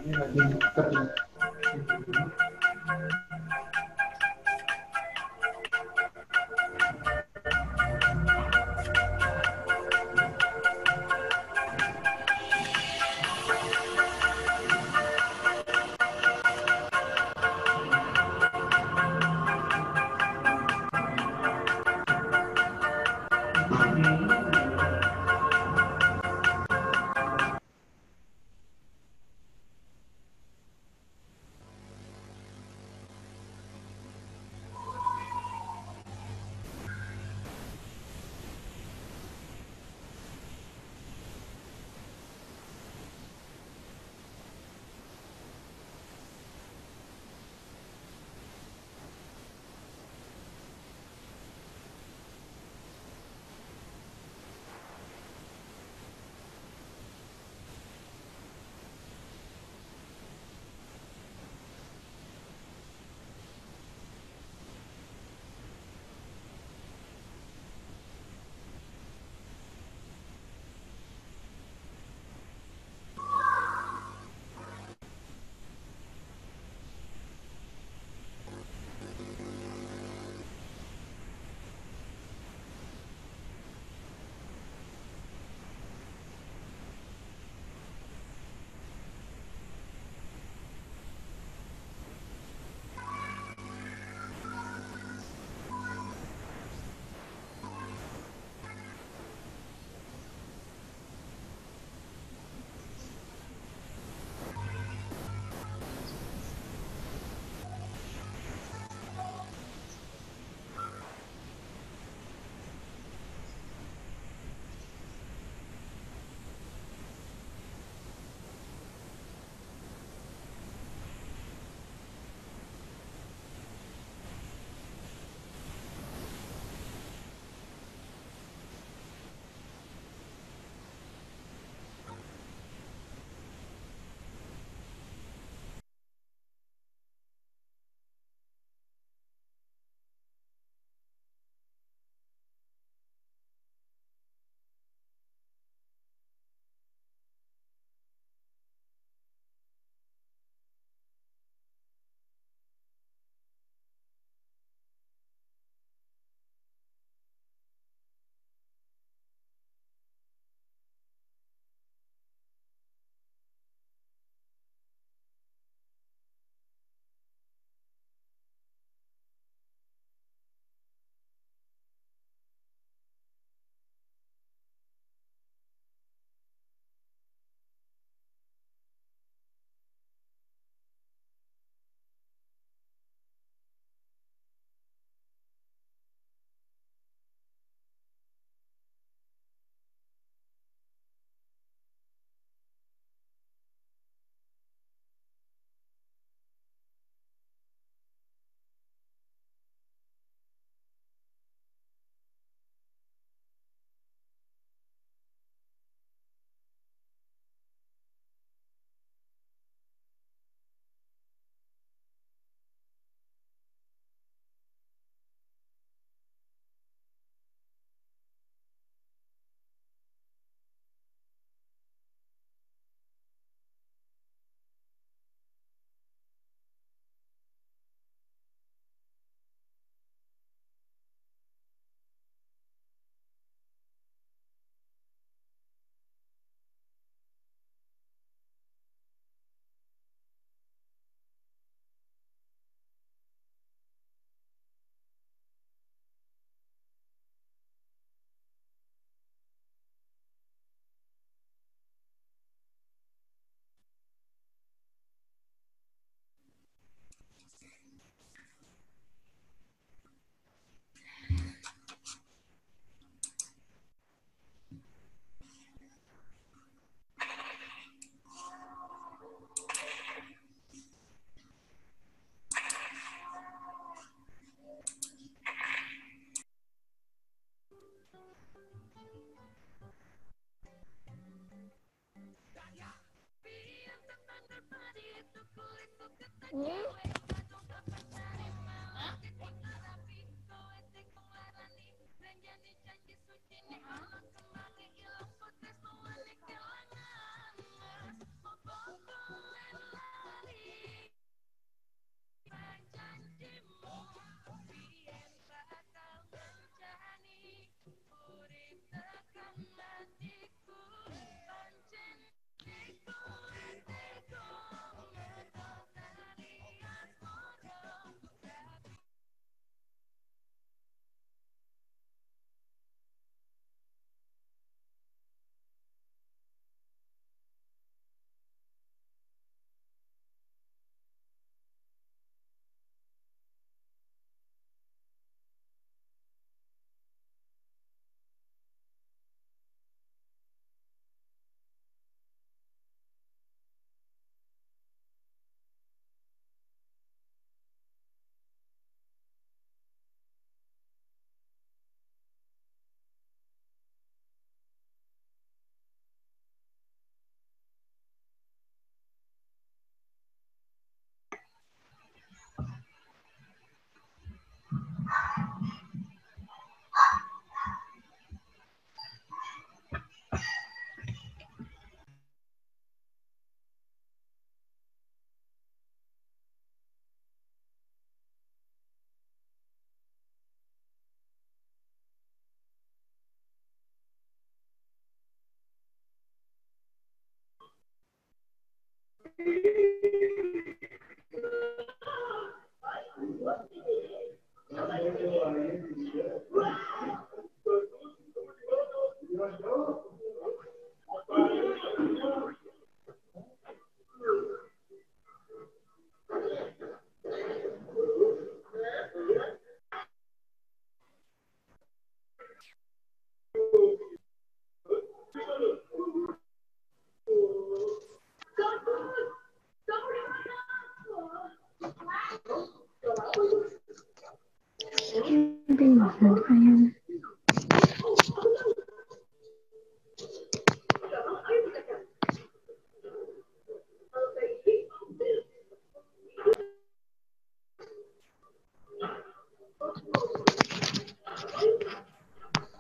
lagi kerja.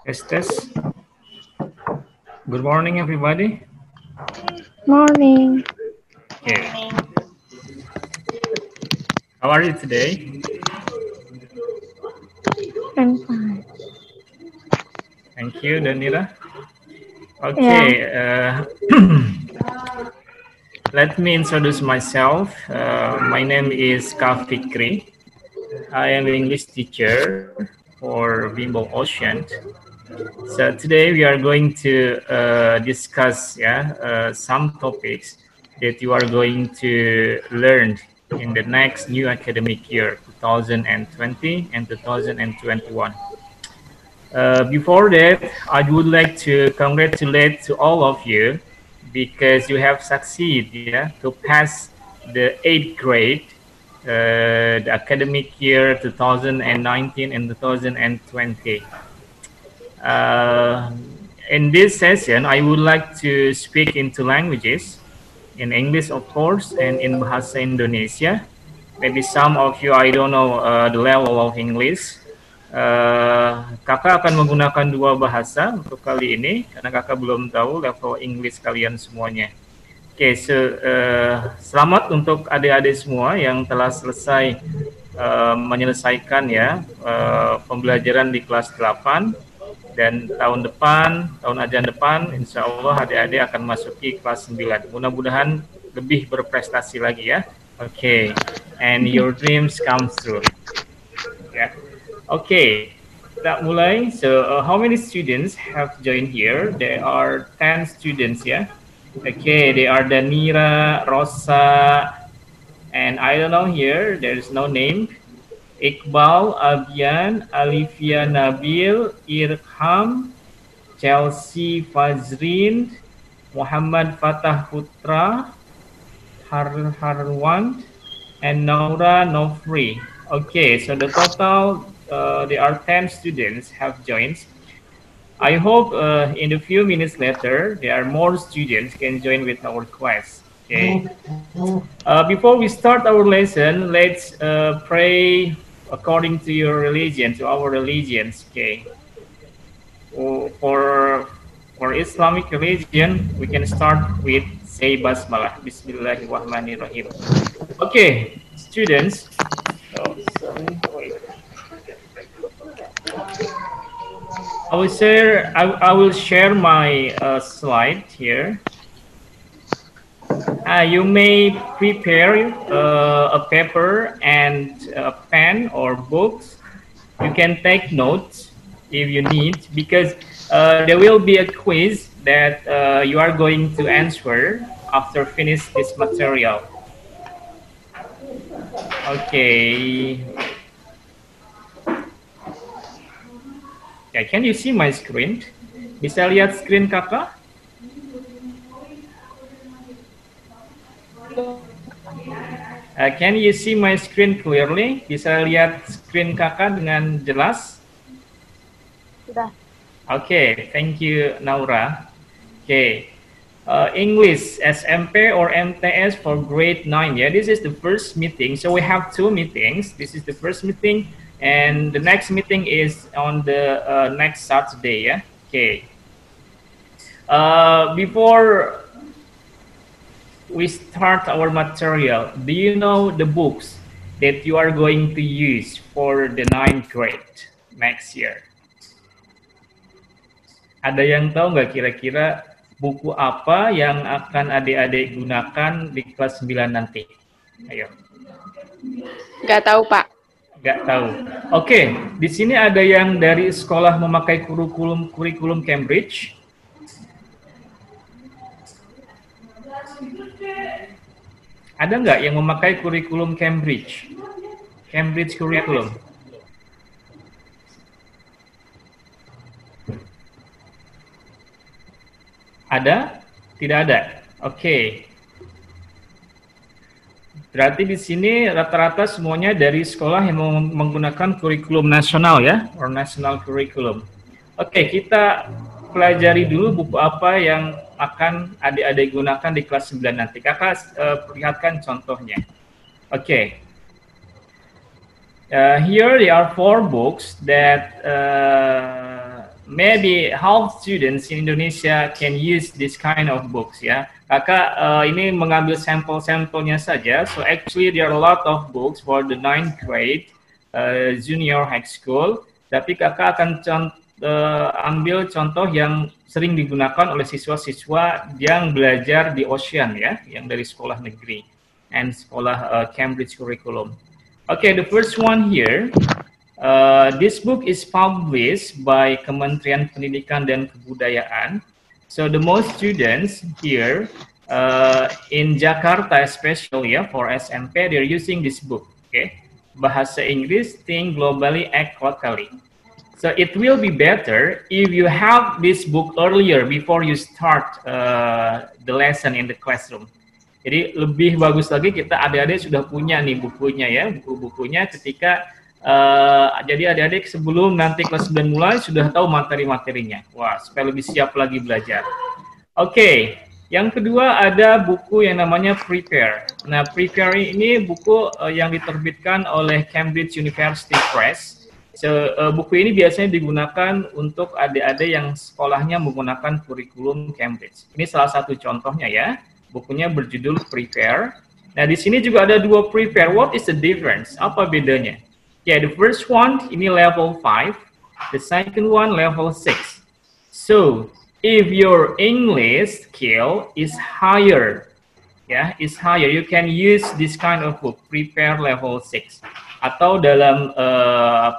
Estes. Good morning, everybody. Morning. Okay. How are you today? I'm fine. Thank you, Danira. Yeah. Okay. Let me introduce myself. My name is Ka Fikri. I am English teacher for Bimbo Ocean. So today we are going to discuss some topics that you are going to learn in the next new academic year, 2020 and 2021. Before that, I would like to congratulate to all of you because you have succeeded, to pass the 8th grade, the academic year 2019 and 2020. Uh, in this session, I would like to speak into languages, in English of course, and in Bahasa Indonesia. Maybe some of you, I don't know the level of English. Kakak akan menggunakan dua bahasa untuk kali ini, karena kakak belum tahu level English kalian semuanya. Oke, selamat untuk adik-adik semua yang telah selesai menyelesaikan pembelajaran di kelas 8. Dan tahun depan, tahun ajaran depan, insya Allah adik-adik akan masuki kelas 9. Mudah-mudahan lebih berprestasi lagi ya. Okay, and your dreams come true. Yeah. Okay, kita mulai. So, how many students have joined here? There are 10 students ya. Okay, they are Danira, Rosa, and I don't know here. There is no name. Iqbal, Abian, Alivia Nabil, Irham, Chelsea Fazrin, Muhammad Fatah Putra, Harwan, and Naura Nofri. Okay, so the total, there are 10 students have joined. I hope in a few minutes later, there are more students can join with our class. Okay. Before we start our lesson, let's pray according to your religion, to our religions. Okay. For for Islamic religion, we can start with say basmalah. Bismillahirrahmanirrahim. Okay, students. Oh, sorry. Wait. I will share my slide here. You may prepare a paper and a pen or books. You can take notes if you need, because there will be a quiz that you are going to answer after finish this material. Okay. Yeah, can you see my screen? Bisa lihat screen kakak? Can you see my screen clearly? Bisa lihat screen kakak dengan jelas? Sudah. Okay, thank you, Naura. Okay, English SMP or MTS for grade 9. Yeah, this is the first meeting. So we have two meetings. This is the first meeting, and the next meeting is on the next Saturday. Yeah. Okay. Before we start our material, do you know the books that you are going to use for the 9th grade next year? Ada yang tahu nggak kira-kira buku apa yang akan adik-adik gunakan di kelas 9 nanti? Ayo. Nggak tahu, Pak. Nggak tahu. Oke, di sini ada yang dari sekolah memakai kurikulum Cambridge. Ada nggak yang memakai kurikulum Cambridge? Cambridge Curriculum. Ada? Tidak ada? Oke. Berarti di sini rata-rata semuanya dari sekolah yang menggunakan kurikulum nasional ya, or national curriculum. Oke, kita pelajari dulu buku apa yang akan adik-adik gunakan di kelas 9 nanti. Kakak perlihatkan contohnya. Oke. Here there are 4 books that maybe half students in Indonesia can use this kind of books ya. Kakak ini mengambil sampel-sampelnya saja. So actually there are a lot of books for the 9th grade junior high school. Tapi kakak akan ambil contoh yang sering digunakan oleh siswa-siswa yang belajar di Ocean ya, yang dari sekolah negeri and sekolah Cambridge Curriculum. Okay, the first one here. This book is published by Kementerian Pendidikan dan Kebudayaan. So the most students here in Jakarta, especially for SMP, they're using this book. Okay, Bahasa Inggris, Think Globally, Act Locally. So it will be better if you have this book earlier before you start the lesson in the classroom. Jadi lebih bagus lagi kita adik-adik sudah punya nih bukunya ya, buku-bukunya ketika jadi adik-adik sebelum nanti kelas 9 mulai sudah tahu materi-materinya. Wah, supaya lebih siap lagi belajar. Oke, yang kedua ada buku yang namanya Prepare. Nah, Prepare ini buku yang diterbitkan oleh Cambridge University Press. So, buku ini biasanya digunakan untuk adik-adik yang sekolahnya menggunakan kurikulum Cambridge. Ini salah satu contohnya ya. Bukunya berjudul Prepare. Nah, di sini juga ada 2 Prepare. What is the difference? Apa bedanya? Yeah, the first one ini level 5, the second one level 6. So, if your English skill is higher, is higher, you can use this kind of book, Prepare level 6. Atau dalam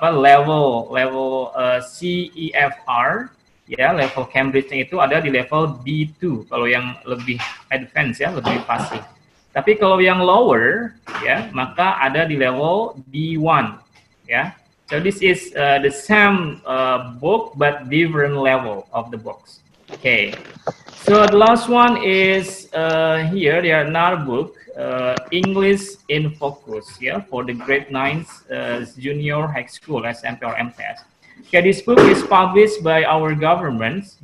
level CEFR, ya, level Cambridge-nya itu ada di level B2 kalau yang lebih advance ya, lebih fasih. Tapi kalau yang lower ya, maka ada di level B1 ya. So this is the same book but different level of the books. Okay. So the last one is here there are another book, English in Focus ya, for the grade 9 junior high school SMP or MTS. Okay, this book is published by our government,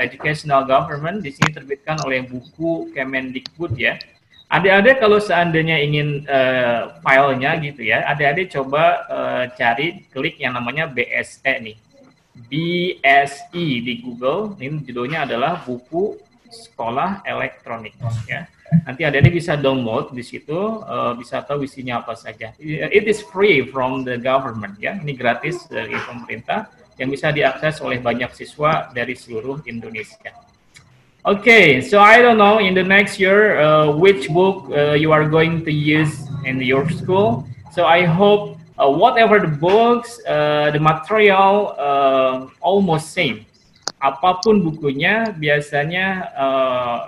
educational government. Di sini terbitkan oleh buku Kemendikbud ya. Adik-adik kalau seandainya ingin filenya gitu ya, adik-adik coba cari, klik yang namanya BSE nih, BSE di Google. Ini judulnya adalah buku sekolah elektronik ya. Nanti adik-adik bisa download di situ, bisa tahu isinya apa saja. It is free from the government ya. Ini gratis dari pemerintah yang bisa diakses oleh banyak siswa dari seluruh Indonesia. Okay, so I don't know in the next year which book you are going to use in your school. So I hope whatever the books, the material almost same. Apapun bukunya biasanya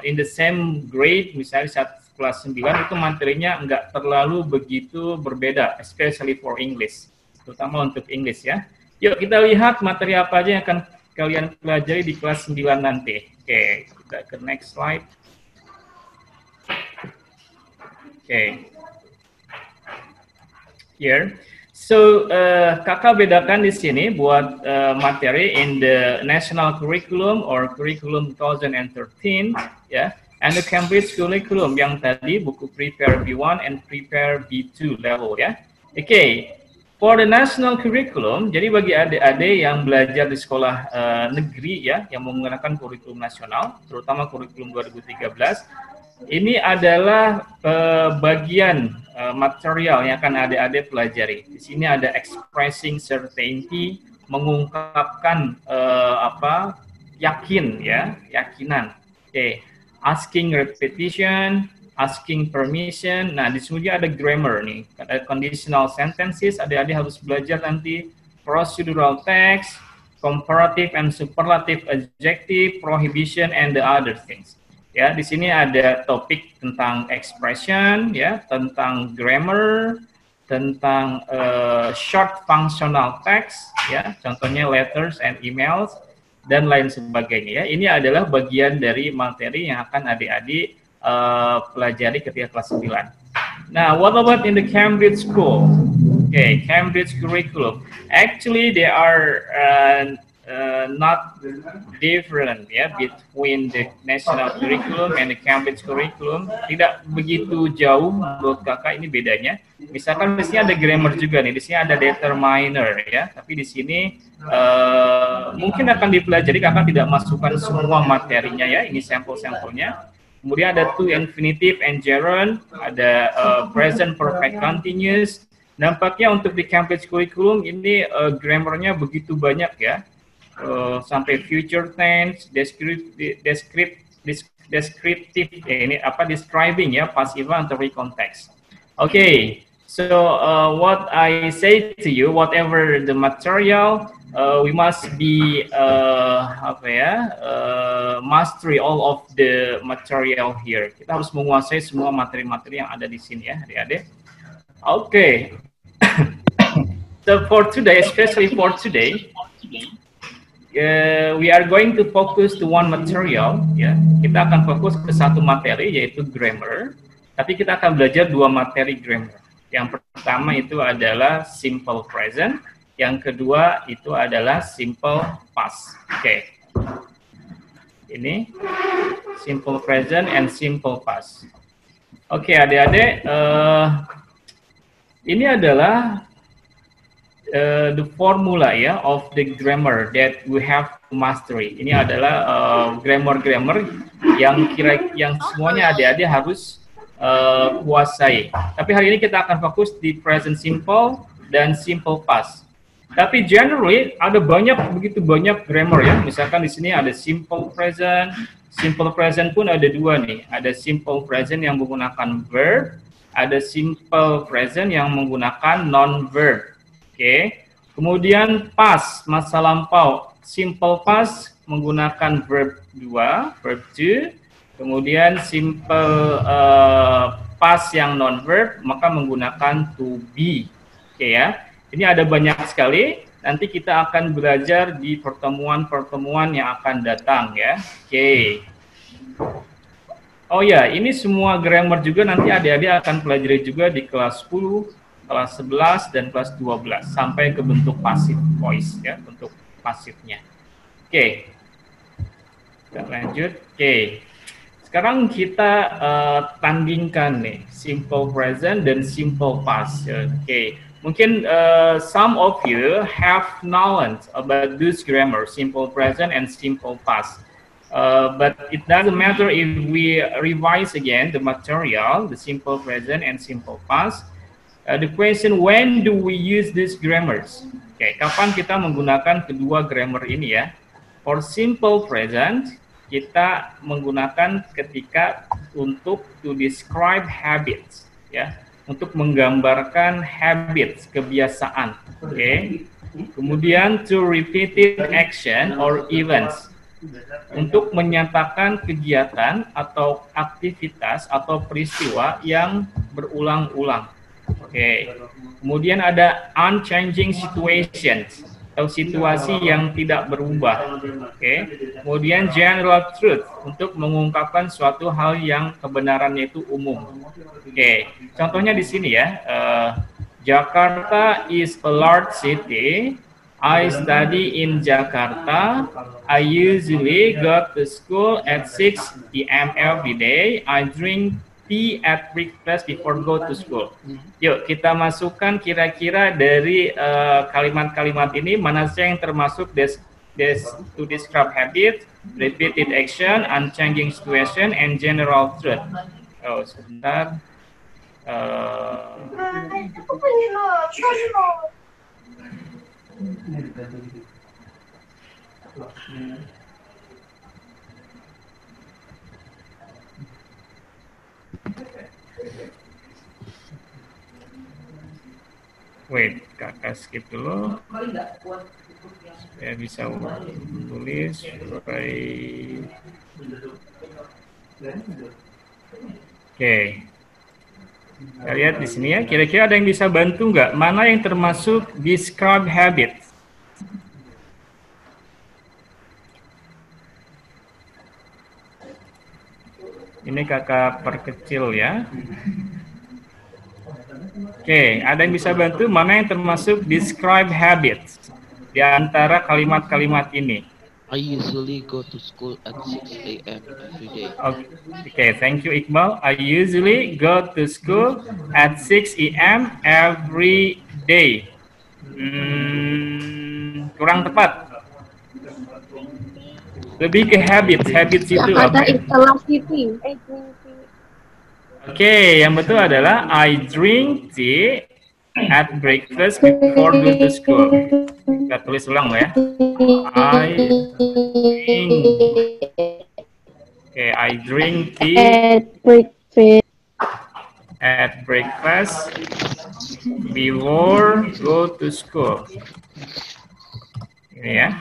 in the same grade, misalnya saat kelas 9 itu materinya nggak terlalu begitu berbeda, especially for English, terutama untuk English ya. Yuk kita lihat materi apa aja yang akan kalian pelajari di kelas 9 nanti. Oke, kita ke next slide. Oke. Here. So, kakak bedakan di sini buat materi in the national curriculum or curriculum 2013, ya, and the Cambridge curriculum yang tadi buku Prepare B1 and Prepare B2 level, ya. Oke, for the national curriculum, jadi bagi adik-adik yang belajar di sekolah negeri, ya, yang menggunakan kurikulum nasional, terutama kurikulum 2013, ini adalah bagian material yang akan adik-adik pelajari. Di sini ada expressing certainty, mengungkapkan yakin ya, yakinan. Okay, asking repetition, asking permission. Nah, di sini ada grammar nih, ada conditional sentences. Adik-adik harus belajar nanti procedural text, comparative and superlative adjective, prohibition, and the other things. Ya, di sini ada topik tentang expression, ya, tentang grammar, tentang short functional text, ya, contohnya letters and emails, dan lain sebagainya. Ya, ini adalah bagian dari materi yang akan adik-adik pelajari ketika kelas 9. Nah, what about in the Cambridge School? Okay, Cambridge curriculum. Actually, they are not different ya, between the national curriculum and the Cambridge curriculum. Tidak begitu jauh menurut kakak, ini bedanya. Misalkan di sini ada grammar juga nih, di sini ada determiner ya, tapi di sini mungkin akan dipelajari, kakak tidak masukkan semua materinya ya, ini sampel-sampelnya. Kemudian ada to infinitive and gerund, ada present perfect continuous. Nampaknya untuk di Cambridge curriculum ini grammarnya begitu banyak ya, sampai future tense, descriptive, ini apa, describing ya, passive atau context. Okay, so what I say to you, whatever the material, we must be mastery all of the material here. Kita harus menguasai semua materi-materi yang ada di sini ya, adik-adik. Okay. So for today, especially for today, we are going to focus to one material. Ya, kita akan fokus ke satu materi yaitu grammar. Tapi kita akan belajar dua materi grammar. Yang pertama itu adalah simple present. Yang kedua itu adalah simple past. Oke. Ini simple present and simple past. Oke, adik-adik, ini adalah the formula ya of the grammar that we have to mastery. Ini adalah grammar-grammar yang semuanya adik-adik harus kuasai. Tapi hari ini kita akan fokus di present simple dan simple past. Tapi generally ada begitu banyak grammar ya. Misalkan di sini ada simple present. Simple present pun ada dua nih. Ada simple present yang menggunakan verb, ada simple present yang menggunakan non-verb. Oke. Kemudian past, masa lampau. Simple past menggunakan verb 2, verb to. Kemudian simple past yang non-verb maka menggunakan to be. Oke ya. Ini ada banyak sekali. Nanti kita akan belajar di pertemuan-pertemuan yang akan datang ya. Oke. Oh ya, ini semua grammar juga nanti adik-adik akan pelajari juga di kelas 10, kelas 11, dan kelas 12 sampai ke bentuk passive voice ya, bentuk pasifnya. Oke. Kita lanjut. Oke. Sekarang kita tandingkan nih simple present dan simple past. Oke. Mungkin some of you have knowledge about this grammar, simple present and simple past. But it doesn't matter if we revise again the material, the simple present and simple past. The question, when do we use these grammars? Okay, kapan kita menggunakan kedua grammar ini ya? For simple present, kita menggunakan ketika untuk to describe habits, ya. Untuk menggambarkan habits, kebiasaan. Oke. Okay. Kemudian to repeated action or events. Untuk menyatakan kegiatan atau aktivitas atau peristiwa yang berulang-ulang. Oke. Okay. Kemudian ada unchanging situations atau situasi yang tidak berubah. Oke. Okay. Kemudian general truth untuk mengungkapkan suatu hal yang kebenarannya itu umum. Oke. Okay. Contohnya di sini ya. Jakarta is a large city. I study in Jakarta. I usually go to school at 6 p.m. every day. I drink tea at breakfast before go to school. Yuk kita masukkan kira-kira dari kalimat-kalimat ini mana saja yang termasuk to describe habit, repeated action, unchanging situation, and general truth. Oh sebentar. Wait, kakak skip dulu. Saya bisa tulis right. Oke. Kita lihat di sini ya. Kira-kira ada yang bisa bantu nggak? Mana yang termasuk describe habit? Ini kakak perkecil ya. Oke, ada yang bisa bantu mana yang termasuk describe habits di antara kalimat-kalimat ini? I usually go to school at 6 a.m. every day. Okay, thank you Iqbal. I usually go to school at 6 a.m. every day. Kurang tepat. Lebih ke habits itu Jakarta apa? is a large city. Oke, yang betul adalah I drink tea at breakfast before go to school. Kita tulis ulang ya. I drink tea at breakfast before go to school. Ini ya.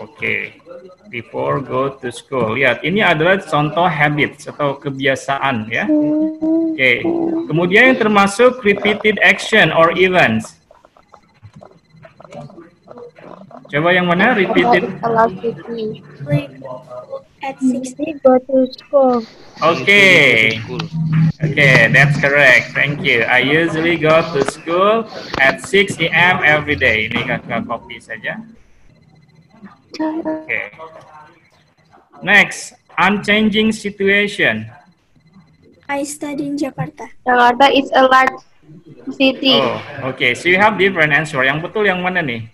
Oke. Before go to school. Lihat, ini adalah contoh habits atau kebiasaan ya. Oke. Kemudian yang termasuk repeated action or events. Coba yang mana repeated? At 60 go to school. Okay. Okay, that's correct. Thank you. I usually go to school at 6 a.m. every day. Ini kakak copy saja. Okay. Next, unchanging situation. I study in Jakarta. Jakarta is a large city. Oh, okay. So you have different answer. Yang betul yang mana nih?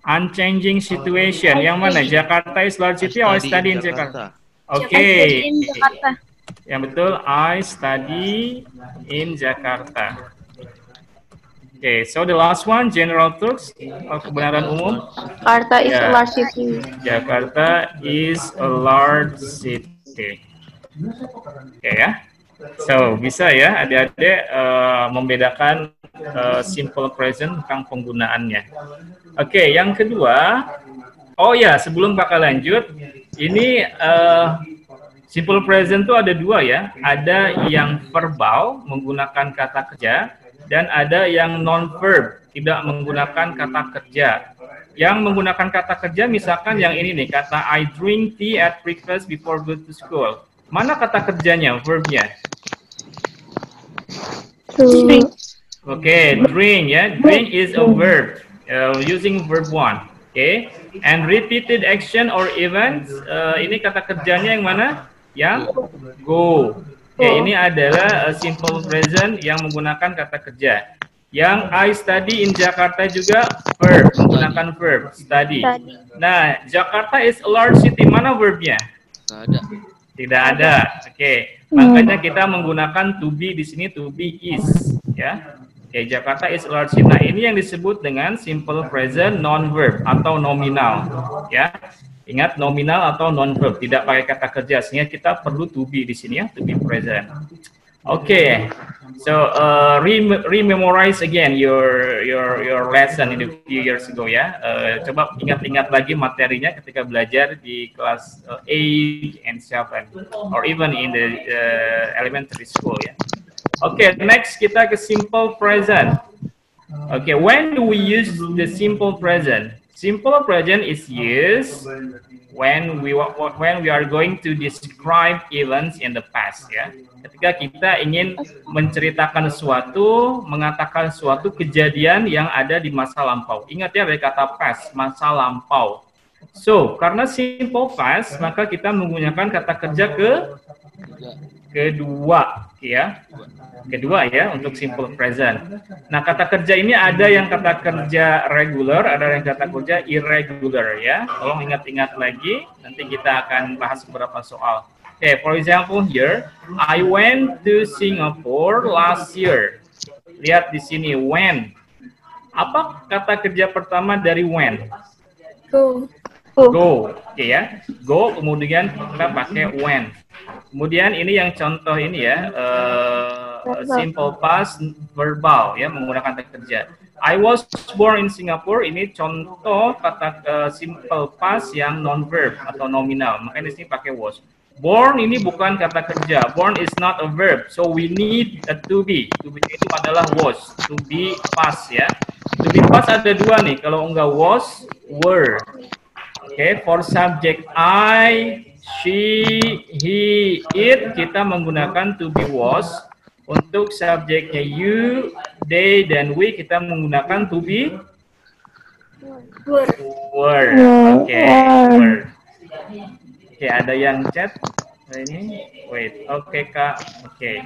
Unchanging situation. Yang mana? Jakarta is large city or I study in Jakarta? Okay. Yang betul, I study in Jakarta. Okay, so the last one, general truths, kebenaran umum. Jakarta is a large city. Jakarta is a large city. Oke ya. So, bisa ya adik-adik membedakan simple present tentang penggunaannya. Oke, yang kedua, oh ya, sebelum bakal lanjut, ini simple present itu ada dua ya. Ada yang verbal menggunakan kata kerja dan ada yang non-verb tidak menggunakan kata kerja. Yang menggunakan kata kerja misalkan yang ini nih, kata I drink tea at breakfast before go to school. Mana kata kerjanya, verbnya? Drink. Okay, drink ya. Drink is a verb using verb one. Okay, and repeated action or events ini kata kerjanya yang mana? Yang go. Okay, ini adalah simple present yang menggunakan kata kerja. Yang I study in Jakarta juga verb, menggunakan verb study. Nah, Jakarta is a large city. Mana verbnya? Nggak ada. Tidak ada. Oke, makanya kita menggunakan to be di sini, to be is, ya. Oke, Jakarta is a large city. Nah, ini yang disebut dengan simple present non-verb atau nominal, ya. Ingat nominal atau non-verb, tidak pakai kata kerja, sehingga kita perlu to be di sini ya, to be present. Oke, so rememorize again your lesson in a few years ago ya. Coba ingat-ingat lagi materinya ketika belajar di kelas 8 and 7 or even in the elementary school ya. Oke, next kita ke simple present. Oke, when do we use the simple present? Simple present is used when we are going to describe events in the past ya. Ketika kita ingin menceritakan sesuatu, mengatakan suatu kejadian yang ada di masa lampau. Ingat ya dari kata past, masa lampau. So, karena simple past, maka kita menggunakan kata kerja kedua ya. Kedua ya untuk simple present. Nah, kata kerja ini ada yang kata kerja regular, ada yang kata kerja irregular ya. Tolong ingat-ingat lagi, nanti kita akan bahas beberapa soal. Okay, for example here, I went to Singapore last year. Lihat di sini when. Apa kata kerja pertama dari when? Go. Go, oke ya. Go, kemudian kita pakai when. Kemudian ini yang contoh ini ya, simple past verbal ya, menggunakan kata kerja. I was born in Singapore, ini contoh kata simple past yang non verb atau nominal, makanya di sini pakai was. Born ini bukan kata kerja, born is not a verb, so we need a to be. To be itu adalah was, to be past ya. To be past ada dua nih, kalau enggak was, were. Oke, for subject I, she, he, it, kita menggunakan to be was. Untuk subjeknya you, they, dan we, kita menggunakan to be were. Oke, were. Oke, ada yang chat ini. Wait, oke Kak. Oke.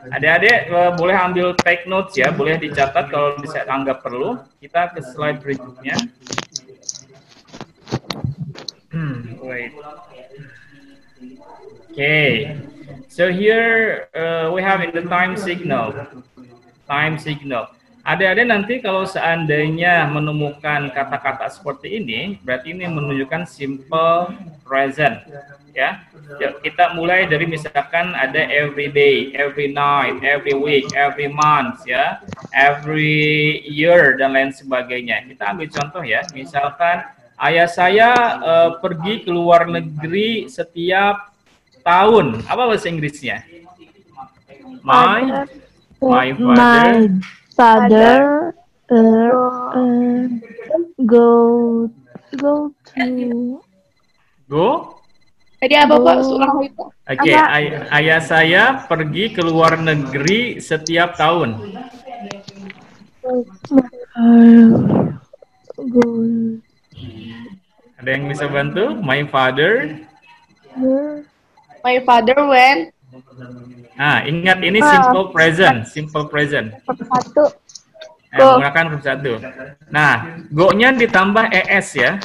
Adik-adik boleh ambil take notes ya, boleh dicatat kalau bisa anggap perlu. Kita ke slide berikutnya. Wait. Okay, so here we have in the time signal. Time signal. Adik-adik nanti kalau seandainya menemukan kata-kata seperti ini, berarti ini menunjukkan simple present. Ya, kita mulai dari misalkan ada every day, every night, every week, every month, ya, every year dan lain sebagainya. Kita ambil contoh ya, misalkan ayah saya pergi ke luar negeri setiap tahun. Apa bahasa Inggrisnya? My father go Tadi apa Pak? Ulang lagi Pak. Oke, ayah saya pergi ke luar negeri setiap tahun. Ada yang bisa bantu? My father went. Nah, ingat ini simple present, simple present. Satu. Menggunakan verb satu. Nah, go-nya ditambah es ya.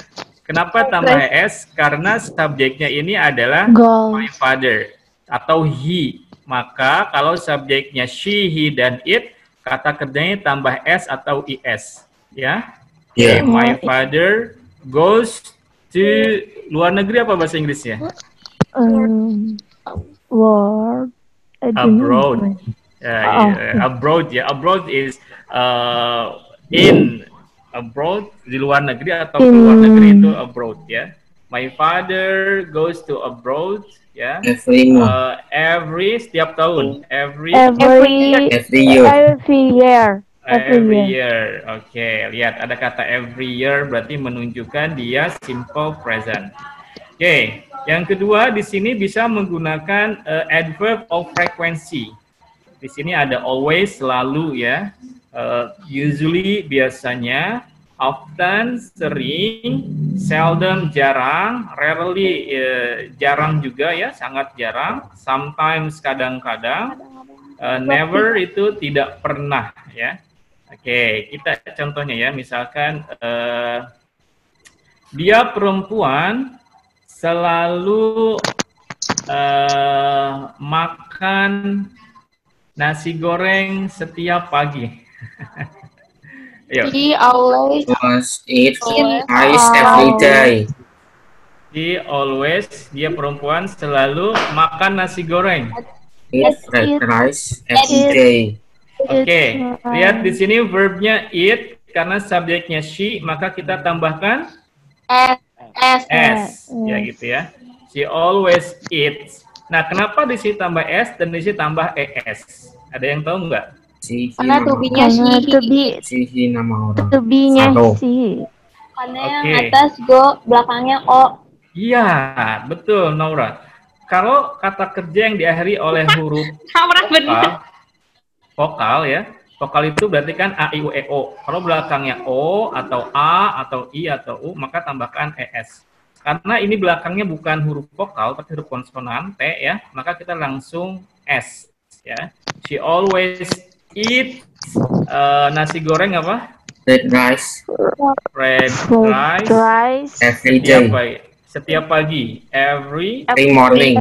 Kenapa tambah es? Karena subjeknya ini adalah my father atau he. Maka kalau subjeknya she, he, dan it, kata kerjanya tambah s atau is. Ya. Yeah. Okay, my father goes to luar negeri, apa bahasa Inggrisnya? Abroad. Abroad ya. Abroad is in abroad, di luar negeri atau ke luar negeri itu abroad ya. My father goes to abroad ya. Every setiap tahun. Every year. Oke, lihat ada kata every year berarti menunjukkan dia simple present. Oke, yang kedua di sini bisa menggunakan adverb of frequency. Di sini ada always, selalu ya. Usually, biasanya, often, sering, seldom, jarang, rarely, jarang juga ya, sangat jarang, sometimes, kadang-kadang, never itu tidak pernah ya. Oke, kita contohnya ya, misalkan dia perempuan selalu makan nasi goreng setiap pagi. He always eat rice every day. Dia perempuan selalu makan nasi goreng. Eat rice every day. Oke, lihat di sini verbnya eat, karena subjeknya she, maka kita tambahkan s, ya gitu ya. She always eats. Nah, kenapa di sini tambah s dan di sini tambah es? Ada yang tahu nggak? Karena to-be-nya she nama orang. To-be-nya she. Karena yang atas go, belakangnya o. Iya, betul Naura. Kalau kata kerja yang diakhiri oleh huruf vokal ya, vokal itu berarti kan a, i, u, e, o. Kalau belakangnya o atau a atau i atau u, maka tambahkan es. Karena ini belakangnya bukan huruf vokal tapi huruf konsonan t ya, maka kita langsung s ya. She always eat nasi goreng apa? Red rice. Every day. Setiap pagi. Every morning.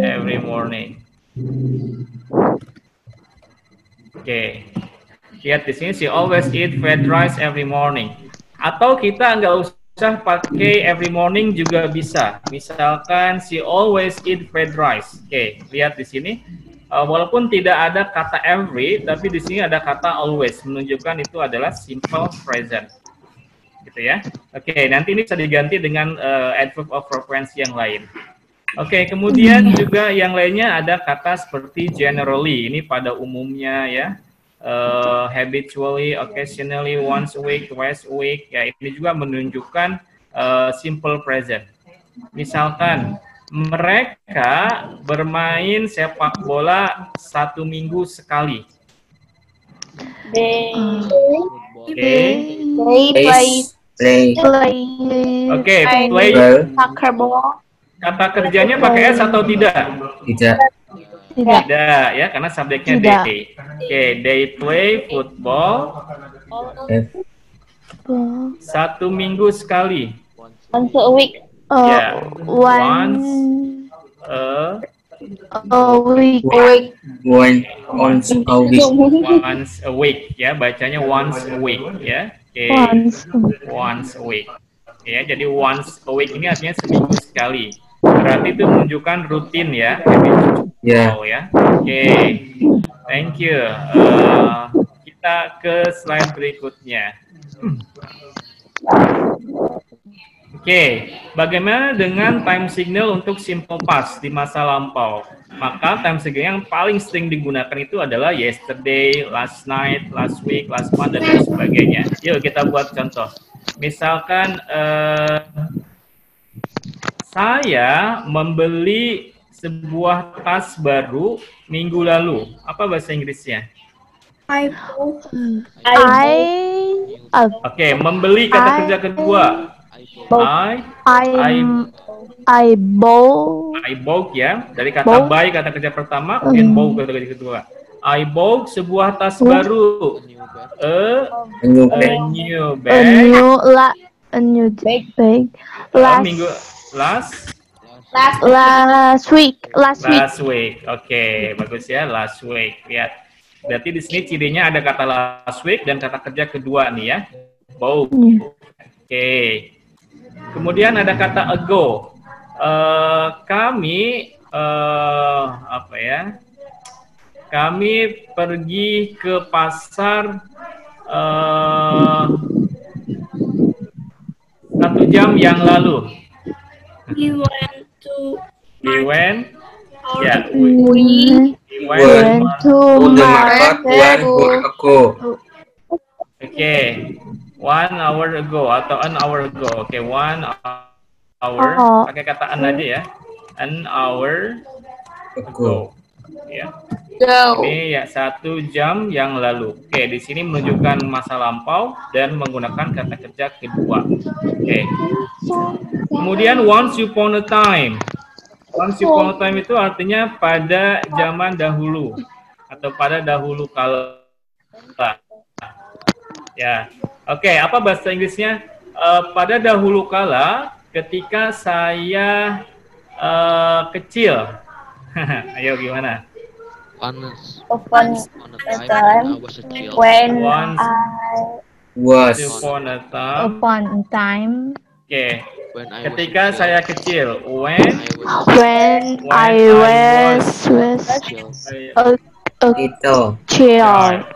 Every morning. Oke. Lihat di sini, she always eat fried rice every morning. Atau kita nggak usah pakai every morning juga bisa. Misalkan she always eat fried rice. Oke, lihat di sini. Walaupun tidak ada kata every, tapi di sini ada kata always, menunjukkan itu adalah simple present. Gitu ya. Oke, nanti ini bisa diganti dengan adverb of frequency yang lain. Oke, kemudian juga yang lainnya ada kata seperti generally, ini pada umumnya ya. Habitually, occasionally, once a week, twice a week, ya ini juga menunjukkan simple present. Misalkan mereka bermain sepak bola 1 minggu sekali. Play. Oke, play. Soccer ball. Kata kerjanya pakai S atau tidak? Tidak. Tidak ya, karena subjeknya they. Oke, they play football 1 minggu sekali. Once a week. Ya, once a week. Once a week ya, bacanya once a week ya. Oke, once a week. Ya, jadi once a week ini artinya seminggu sekali. Berarti itu menunjukkan rutin ya. Ya. Ya. Oke, thank you. Kita ke slide berikutnya. Oke, bagaimana dengan time signal untuk simple past di masa lampau? Maka time signal yang paling sering digunakan itu adalah yesterday, last night, last week, last month, dan lain sebagainya. Yuk kita buat contoh. Misalkan saya membeli sebuah tas baru minggu lalu. Apa bahasa Inggrisnya? Oke, membeli kata kerja kedua. I bought ya. Dari kata buy kata kerja pertama, kemudian bought kata kerja kedua. I bought sebuah tas baru. A new bag. Last week. Oke, bagus ya, last week. Lihat. Berarti di sini cirinya ada kata last week dan kata kerja kedua nih ya. Bought. Oke. Kemudian ada kata ago. Kami Kami pergi ke pasar 1 jam yang lalu. We went to We went to the market 1 hour ago. Oke, 1 hour ago atau an hour ago. Oke, 1 hour. Pakai kata an aja ya. An hour ago. Ya. Ini ya 1 jam yang lalu. Oke, di sini menunjukkan masa lampau dan menggunakan kata kerja kedua. Oke. Kemudian once upon a time. Once upon a time itu artinya pada zaman dahulu atau pada dahulu kala. Ya. Oke, apa bahasa Inggrisnya? Pada dahulu kala ketika saya kecil. Ayo gimana? Once upon a time I was a child. Once upon a time. Oke. Ketika saya kecil. When I was a child. child.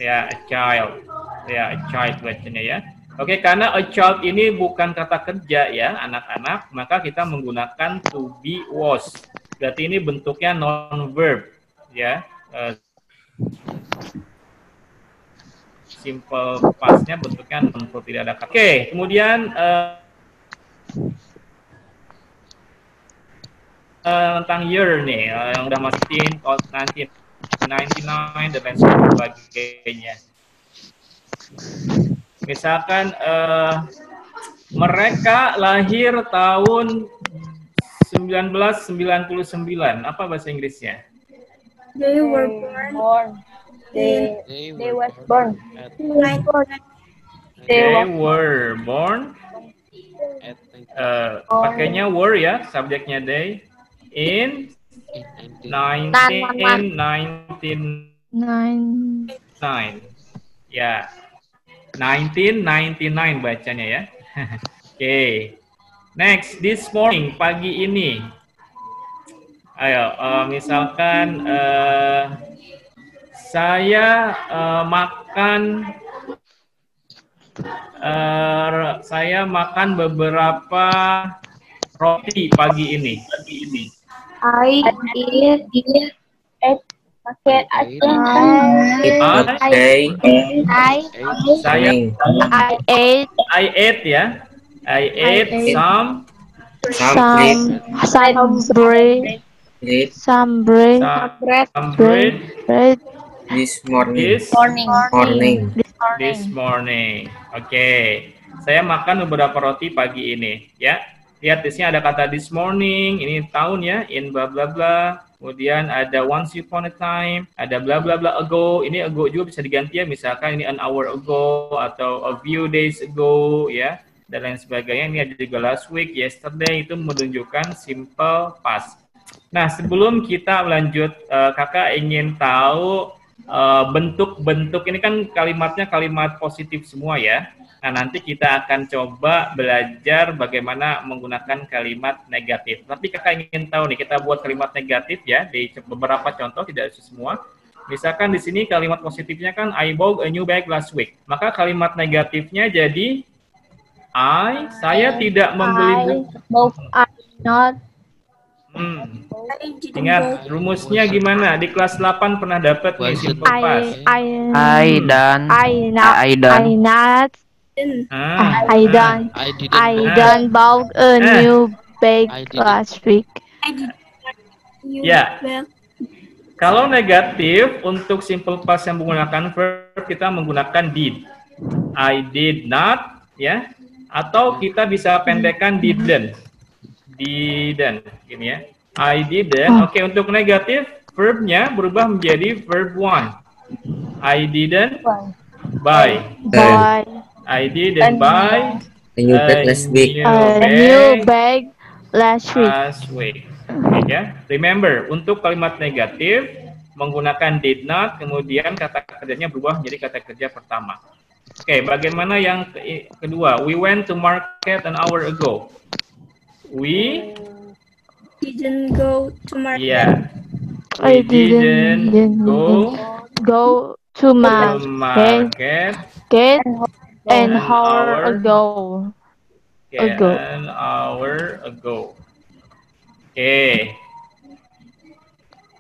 Ya, a child. Ya, a child bacanya ya. Oke, karena a child ini bukan kata kerja ya, anak-anak, maka kita menggunakan to be was. Berarti ini bentuknya non-verb ya. Simple past-nya bentuknya non-verb, tidak ada kata. Oke, kemudian tentang year nih, yang udah masukin 1999 dan lain sebagainya. Misalkan mereka lahir tahun 1999. Apa bahasa Inggrisnya? They were born. They was born. They were born. Pakainya were ya, subjeknya they. In 1999. Ya, 1999 bacanya ya. Oke. Next, this morning, pagi ini. Ayo, misalkan saya makan beberapa roti pagi ini. I eat pakai I ate ya. I ate some bread this morning. This morning. Oke. Saya makan beberapa roti pagi ini, ya. Lihat di sini ada kata this morning, ini tahun ya, in bla bla bla. Kemudian ada once upon a time, ada bla bla bla ago. Ini ago juga bisa diganti ya, misalkan ini an hour ago atau a few days ago ya, dan lain sebagainya. Ini ada juga last week, yesterday, itu menunjukkan simple past. Nah, sebelum kita lanjut, kakak ingin tahu bentuk-bentuk ini kan kalimatnya kalimat positif semua ya. Nah, nanti kita akan coba belajar bagaimana menggunakan kalimat negatif. Tapi kakak ingin tahu nih, kita buat kalimat negatif ya di beberapa contoh, tidak semua. Misalkan di sini kalimat positifnya kan I bought a new bag last week. Maka kalimat negatifnya jadi saya tidak membeli buku. Ingat rumusnya gimana? Di kelas 8 pernah dapat nih simple past. I don't bought a new bag last week. Ya. Kalau negatif untuk simple past yang menggunakan verb kita menggunakan did. I did not, ya. Atau kita bisa pendekkan didn't. Didn't, gini ya. I didn't. Oke, untuk negatif verbnya berubah menjadi verb one. I didn't buy. I didn't buy A new bag last week. New bag last week. Okay, ya. Remember, untuk kalimat negatif menggunakan did not, kemudian kata kerjanya berubah menjadi kata kerja pertama. Oke, bagaimana yang kedua? We went to market an hour ago. We didn't go to market. Yeah. I didn't go to market an hour ago. An hour ago. Oke.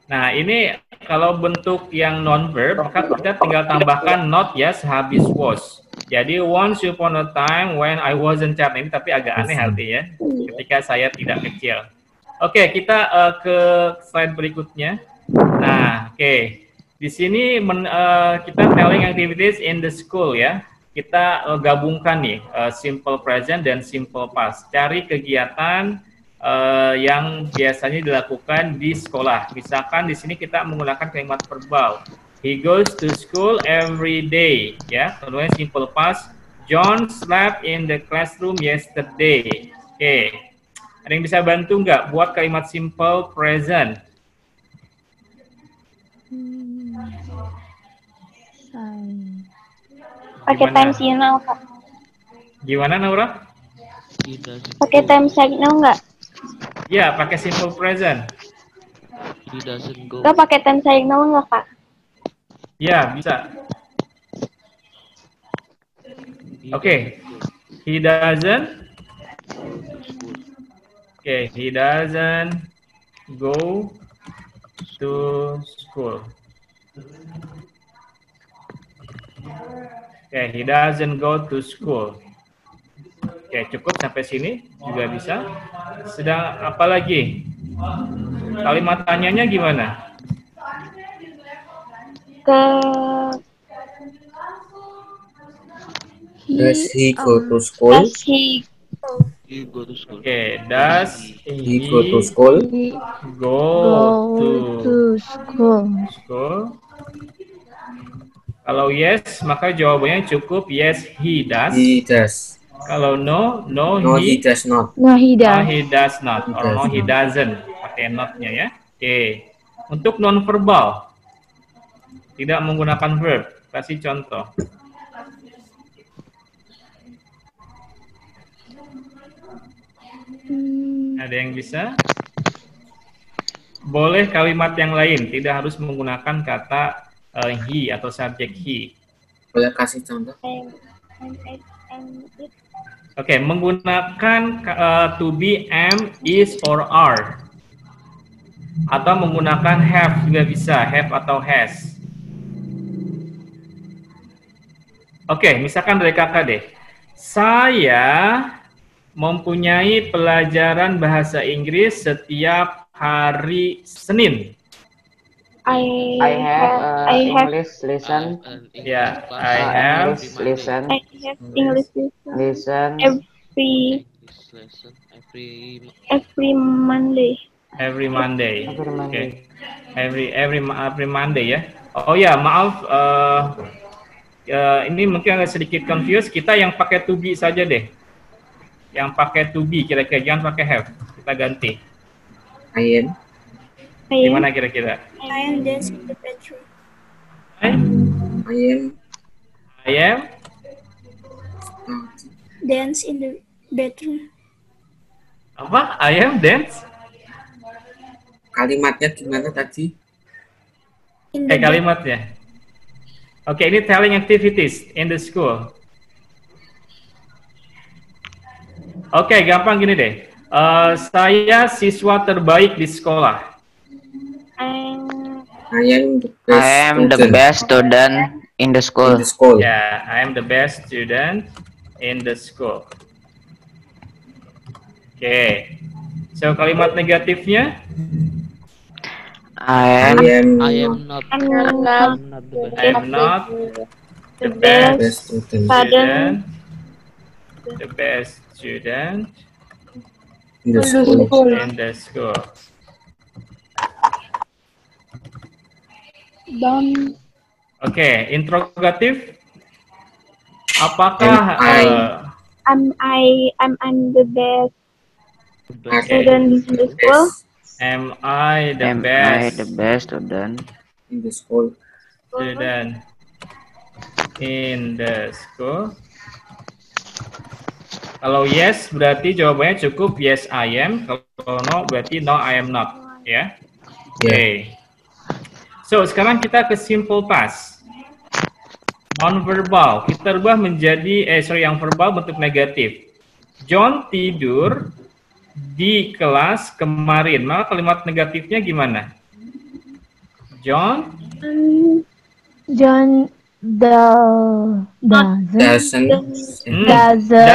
Nah, ini kalau bentuk yang non-verb, maka kita tinggal tambahkan not ya sehabis was. Jadi once upon a time when I wasn't child, ini tapi agak aneh artinya ketika saya tidak kecil. Oke, kita ke slide berikutnya. Nah, oke. Di sini kita telling activities in the school ya. Kita gabungkan nih simple present dan simple past. Cari kegiatan yang biasanya dilakukan di sekolah. Misalkan di sini kita menggunakan kalimat verbal. He goes to school every day. Ya, kemudian simple past. John slept in the classroom yesterday. Oke. Ada yang bisa bantu nggak buat kalimat simple present? Pakai time signal, Kak. Gimana, Naura? Pakai time signal nggak? Ya, pakai simple present. He doesn't go. Kak, pakai time signal nggak, Kak? Ya, bisa. Oke. He doesn't. Oke, he doesn't go to school. Oke, he doesn't go to school. Oke, cukup sampai sini juga bisa. Sedang apa lagi? Kalimat tanyanya gimana? Does he go to school? He go to school. Oke, does He go to school? Go to school. Kalau yes, maka jawabannya cukup yes, he does. He does. Kalau no, he does not. No, he does. He does not. Or no, he doesn't. Pakai not-nya ya. Oke. Untuk non-verbal, tidak menggunakan verb. Kasih contoh. Ada yang bisa? Boleh kalimat yang lain, tidak harus menggunakan kata he atau subjek he. Boleh kasih contoh? Oke, menggunakan to be, am, is, or are. Atau menggunakan have juga bisa, have atau has. Oke, misalkan dari kakak deh. Saya mempunyai pelajaran bahasa Inggris setiap hari Senin. I have English lesson. Ya, I have lesson. I have English Lesson. Every Monday. every Monday. Every Monday. Okay. Every Monday ya. Oh ya, maaf. Ini mungkin agak sedikit confused. Kita yang pakai to be saja deh. Yang pakai to be kira-kira, jangan pakai have. Kita ganti. I am. Gimana kira-kira? I am dancing in the bedroom. I am. I am Dance in the bedroom. apa? I am dance. Kalimatnya gimana tadi? Kalimatnya. Oke, ini telling activities in the school. Oke, gampang gini deh. Saya siswa terbaik di sekolah. I am the best student in the school. Yeah, I am the best student in the school. Oke. So kalimat negatifnya? I am not the best student. The best student in the school. Oke, interrogatif. Apakah I'm the best student in the school? Am I the best student in the school? Student in the school? Kalau yes berarti jawabannya cukup yes I am. Kalau no berarti no I am not. Ya. Oke. So sekarang kita ke simple past. Non-verbal kita rubah menjadi yang verbal bentuk negatif. John tidur di kelas kemarin. Maka kalimat negatifnya gimana? John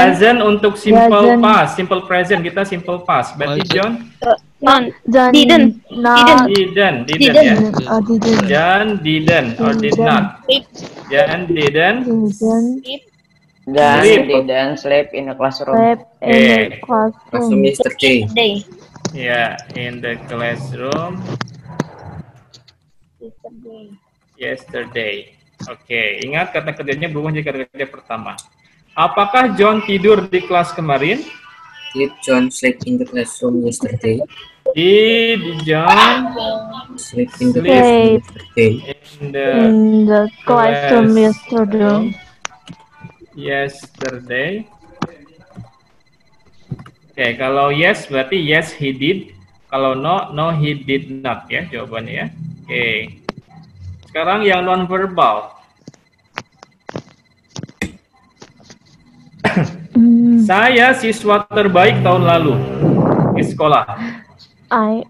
doesn't untuk simple past, simple present kita simple past. Berarti John didn't ya. John didn't or did not. John didn't sleep in the classroom. Classroom yesterday. Yeah, in the classroom yesterday. Oke, ingat kata kerjanya berubah jadi kata kerja pertama. Apakah John tidur di kelas kemarin? Did John sleep in the classroom yesterday? Did John sleep in the classroom yesterday? Oke, kalau yes berarti yes he did. Kalau no, no he did not ya jawabannya ya. Oke. Sekarang yang non verbal. Saya siswa terbaik tahun lalu di sekolah. I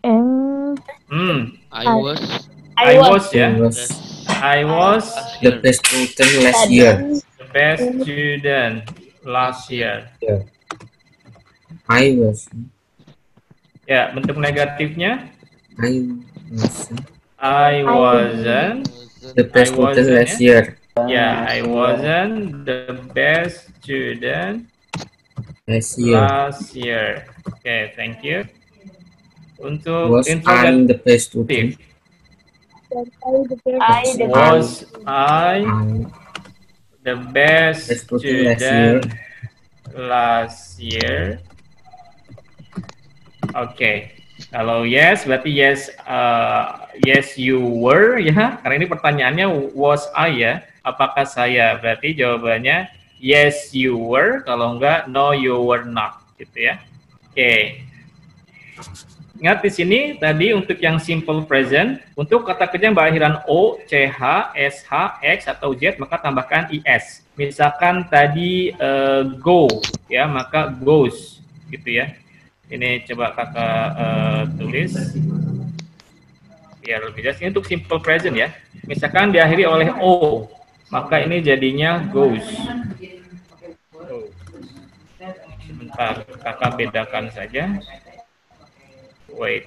was the best student last year. The best student last year. Yeah. I was. Ya, bentuk negatifnya? I wasn't the best student last year. Yeah, I wasn't the best student last year. Okay, thank you. Untuk was I the best student? Was I the best student last year? Oke. Kalau yes berarti yes yes you were ya. Karena ini pertanyaannya was I ya. Apakah saya? Berarti jawabannya yes you were. Kalau enggak no you were not gitu ya. Oke. Ingat di sini tadi untuk yang simple present, untuk kata kerja yang berakhiran O, CH, SH, X atau Z maka tambahkan IS. Misalkan tadi go ya, maka goes gitu ya. Ini coba kakak tulis biar lebih jelas. Ini untuk simple present ya. Misalkan diakhiri oleh O, maka ini jadinya goes. Sebentar, kakak bedakan saja. Wait.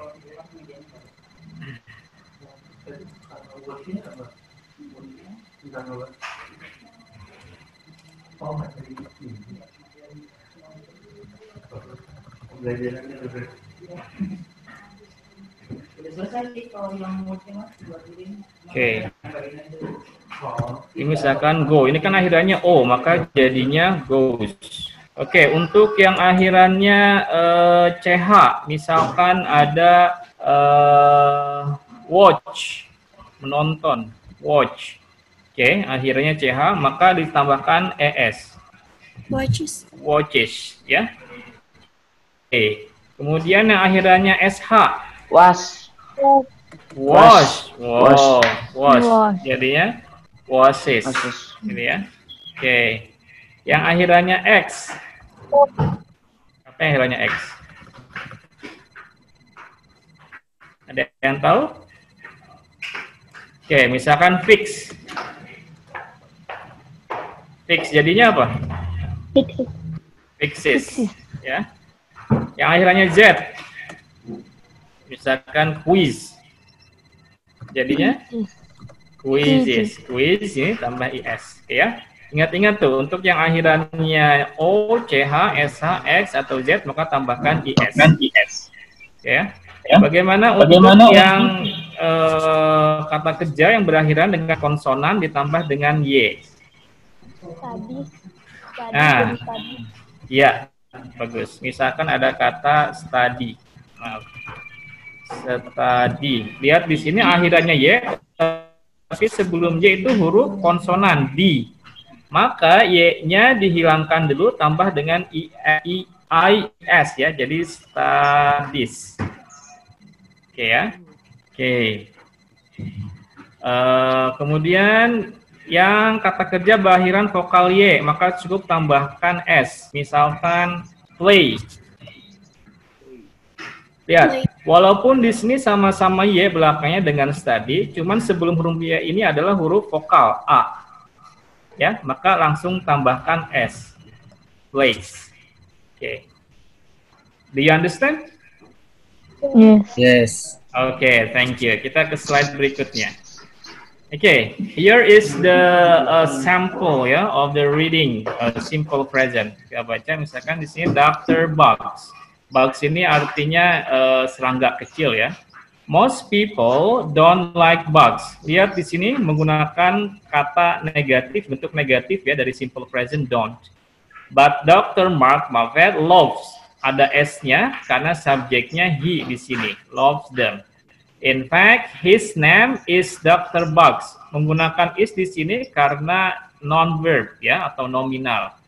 Oke. Ini misalkan go, ini kan akhirannya O, maka jadinya goes. Oke, untuk yang akhirannya CH, misalkan ada watch, menonton, watch. Oke, akhirnya CH, maka ditambahkan ES. Watches. Watches, ya. Oke, kemudian yang akhirannya SH. Was. Wash. Wow, wash. Wash. Jadinya washes. Gitu ya. Oke. Yang akhirannya X. Apa yang akhirannya X? Ada yang tahu? Oke, misalkan fix. Fix jadinya apa? Fixes. Ya. Yang akhirannya Z. Misalkan quiz. Jadinya quizzes. Quiz ini tambah IS. Ya. Ingat-ingat tuh, untuk yang akhirannya O, CH, SH, X, atau Z, maka tambahkan IS. Ya. Bagaimana untuk yang kata kerja yang berakhiran dengan konsonan ditambah dengan Y? Nah, ya, bagus. Misalkan ada kata study. Maaf. Study. Lihat di sini akhirannya Y, tapi sebelum Y itu huruf konsonan D. Maka Y-nya dihilangkan dulu, tambah dengan IS ya, jadi studies. Oke ya. Oke. Kemudian yang kata kerja berakhiran vokal Y, maka cukup tambahkan S. Misalkan play. Lihat, walaupun di sini sama-sama Y belakangnya dengan study, cuman sebelum huruf Y ini adalah huruf vokal A. Ya, maka langsung tambahkan S. Place. Oke. Do you understand? Yes. Okay, thank you. Kita ke slide berikutnya. Okay, here is the sample ya of the reading simple present. Kita baca misalkan di sini Dr. Bugs. Bugs ini artinya serangga kecil ya. Most people don't like bugs. Lihat di sini menggunakan kata negatif, bentuk negatif ya dari simple present don't. But Dr. Mark Moffat loves. Ada S-nya karena subjeknya he di sini. Loves them. In fact, his name is Dr. Bugs. Menggunakan is di sini karena non-verb ya atau nominal.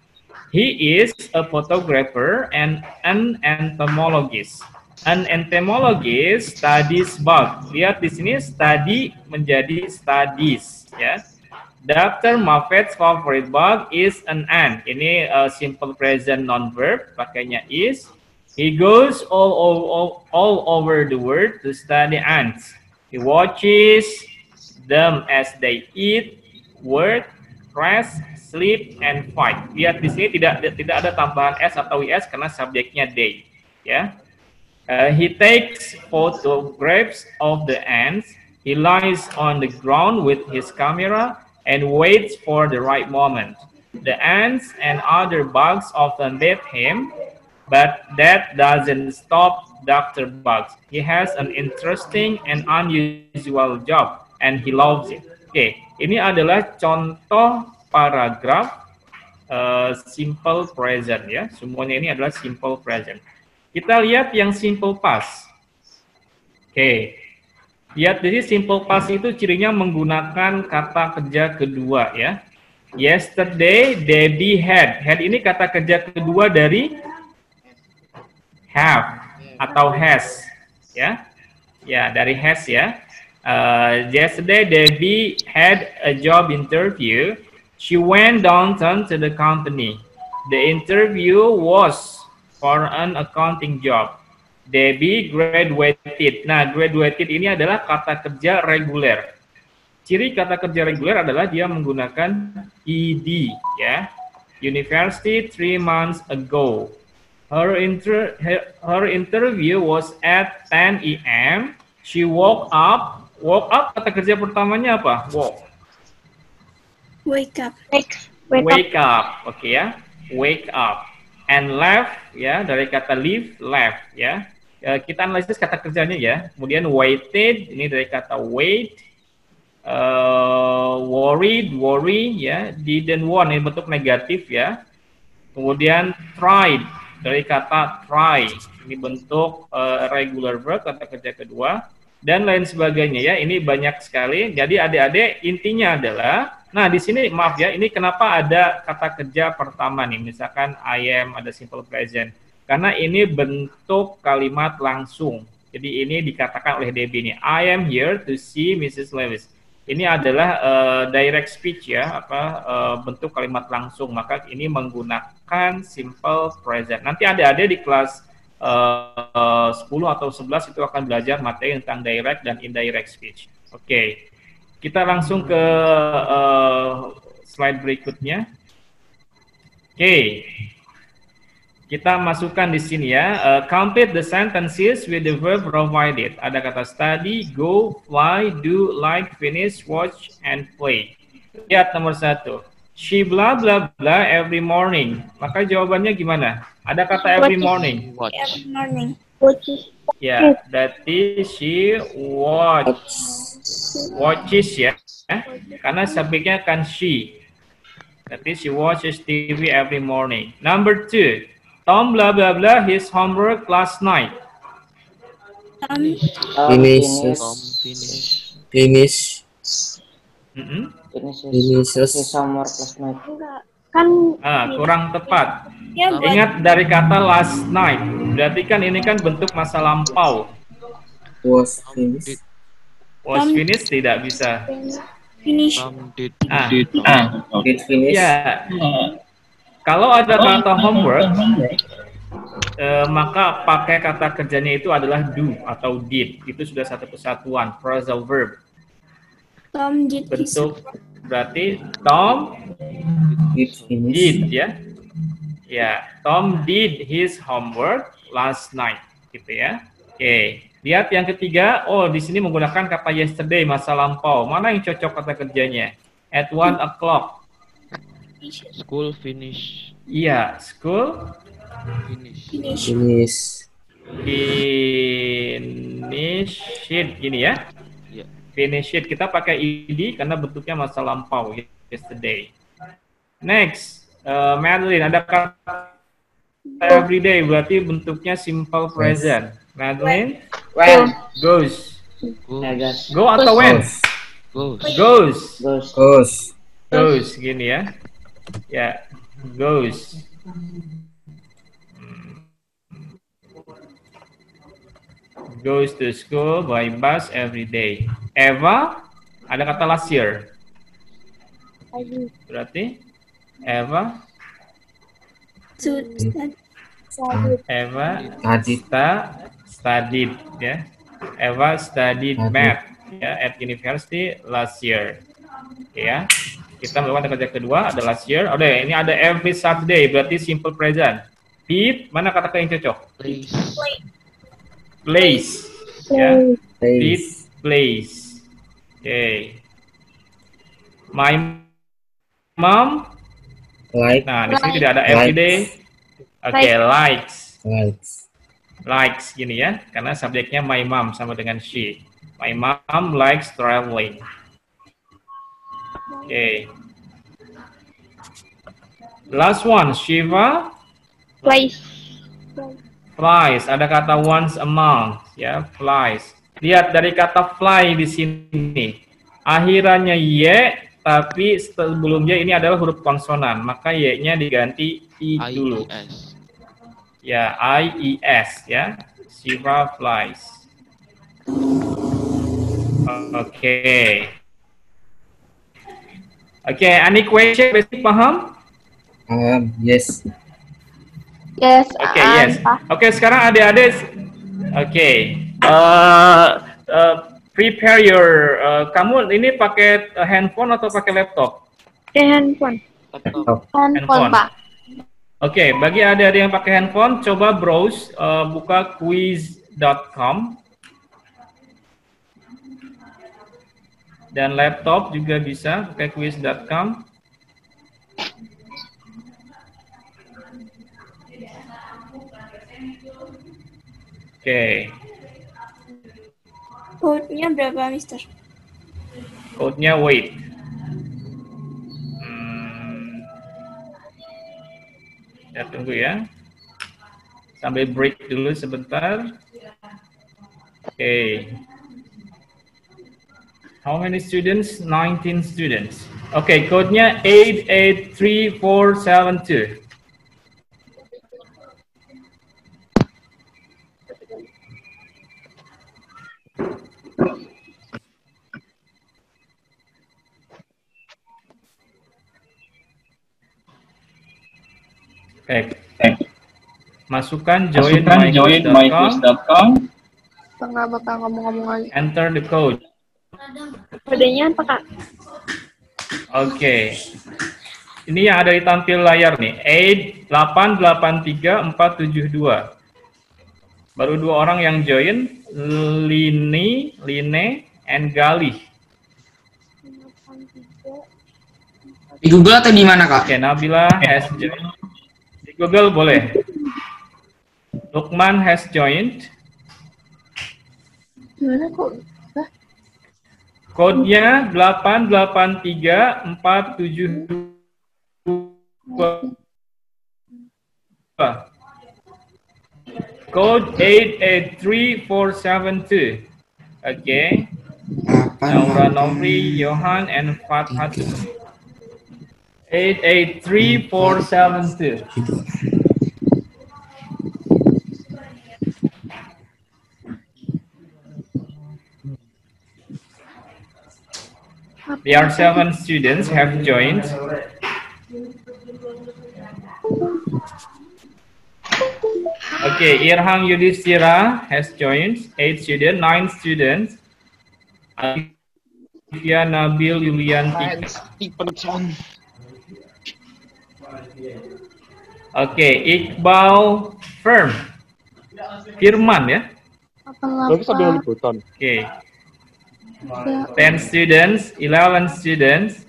He is a photographer and an entomologist. An entomologist studies bugs. Lihat di sini study menjadi studies ya. Dr. Moffat's favorite bug is an ant. Ini simple present non-verb, pakainya is. He goes all over the world to study ants. He watches them as they eat, work, rest, sleep, and fight. Lihat di sini tidak ada tambahan s atau is karena subjeknya they. Ya. He takes photographs of the ants. He lies on the ground with his camera and waits for the right moment. The ants and other bugs often bite him, but that doesn't stop Dr. Bugs. He has an interesting and unusual job, and he loves it. Oke, ini adalah contoh paragraf simple present ya. Semuanya ini adalah simple present. Kita lihat yang simple past. Oke. Lihat jadi simple past itu cirinya menggunakan kata kerja kedua ya. Yesterday Debbie had. Had ini kata kerja kedua dari have atau has ya. Ya, dari has ya. Yesterday Debbie had a job interview. She went downtown to the company. The interview was for an accounting job. Debbie graduated. Nah, graduated ini adalah kata kerja reguler. Ciri kata kerja reguler adalah dia menggunakan ed ya. University 3 months ago. Her interview was at 10 a.m. She woke up. Woke up kata kerja pertamanya apa? Woke. Wake up. Wake up. Oke ya. Wake up. And left ya, dari kata leave, left ya. Kita analisis kata kerjanya ya. Kemudian waited, ini dari kata wait. Worried, worry ya. Didn't want, ini bentuk negatif ya. Kemudian tried, dari kata try, ini bentuk regular verb, kata kerja kedua. Dan lain sebagainya ya, ini banyak sekali. Jadi adik-adik intinya adalah, nah di sini maaf ya, ini kenapa ada kata kerja pertama nih, misalkan I am, ada simple present, karena ini bentuk kalimat langsung. Jadi ini dikatakan oleh Debbie nih, I am here to see Mrs. Lewis. Ini adalah direct speech ya, bentuk kalimat langsung, maka ini menggunakan simple present. Nanti adik-adik di kelas 10 atau 11 itu akan belajar materi tentang direct dan indirect speech. Oke, kita langsung ke slide berikutnya. Oke, kita masukkan di sini ya. Complete the sentences with the verb provided. Ada kata study, go, fly, do, like, finish, watch, and play. Lihat nomor 1. She blah blah blah every morning. Maka jawabannya gimana? Ada kata every morning. Watch. Every morning. Ya, that is she watches ya. Karena subjeknya kan she. That is she watches TV every morning. Number 2. Tom blah blah blah his homework last night. Finishes his homework last night. Kan Kurang tepat. ya buat Ingat dari kata last night. Berarti kan ini kan bentuk masa lampau. Was finished. Was finished tidak bisa. finish. Did Did finish. Ya. Kalau ada kata homework, maka pakai kata kerjanya itu adalah do atau did. Itu sudah satu kesatuan, phrasal verb. Tom did his Bentuk berarti Tom Did finish. did ya. Ya, Tom did his homework last night, gitu ya. Oke, lihat yang ketiga. Oh, di sini menggunakan kata yesterday, masa lampau. Mana yang cocok kata kerjanya? At 1 o'clock. school finish. Iya, school Finish. Finish. finish it, gini ya. Ya. Finish it, kita pakai ed karena bentuknya masa lampau, yesterday. Next, Madeline, ada kata everyday, berarti bentuknya simple present. Madeline, When? goes. Goes. Go atau when? Goes. Goes. Goes. Goes, gini ya. Ya, goes. Goes to school by bus every day. Eva, ada kata last year. Berarti Eva, Eva studied ya. Eva studied math ya at university last year. Ya. Kita melakukan kerja kedua ada last year. Oke, ini ada every Saturday, berarti simple present. Pete, mana kata yang cocok? Place. Place. Ya. Pete Place. plays. Oke. My mom. Like. Nah, di sini tidak ada everyday. Oke, likes. Likes gini ya, karena subjeknya my mom sama dengan she. My mom likes traveling. Oke. Last one, Shiva flies. Ada kata once a month ya, flies. Lihat dari kata fly di sini. Akhirannya y, tapi sebelumnya ini adalah huruf konsonan, maka y-nya diganti i dulu. IES. Ya, IES ya. Shiva flies. Okay. Okay, any question? Basic paham? Yes. Yes, Okay, yes. Okay, sekarang adik-adik. Okay. Prepare your. Kamu ini pakai handphone atau pakai laptop? Handphone. handphone, Pak. Oke, bagi adik-adik yang pakai handphone, coba browse, buka quiz.com. Dan laptop juga bisa pakai quiz.com. Oke. Code-nya berapa, Mister? Code-nya wait. Kita tunggu ya. Sambil break dulu sebentar. Oke. How many students? 19 students. Oke, code-nya 883472. Masukkan join myquiz.com. Enggak bakal ngomong-ngomong lagi. Enter the code. Kodenya apa, Kak? Oke. Ini yang ada di tampil layar nih. 8833472. Baru 2 orang yang join, Line, and Galih. Di Google atau di mana, Kak? Oke, Nabila has joined. Di Google boleh. Lukman has joined. Gimana kok? Kodenya 883472. Code 883472. Oke. Naura Novri, Johan, and Fathat. 883472. There are 7 students have joined. Okay, Irham Yudhistira has joined. 8 students, 9 students. Alivia Nabil Yulianti. Okay, Iqbal Firman ya. Okay. 10 students, 11 students.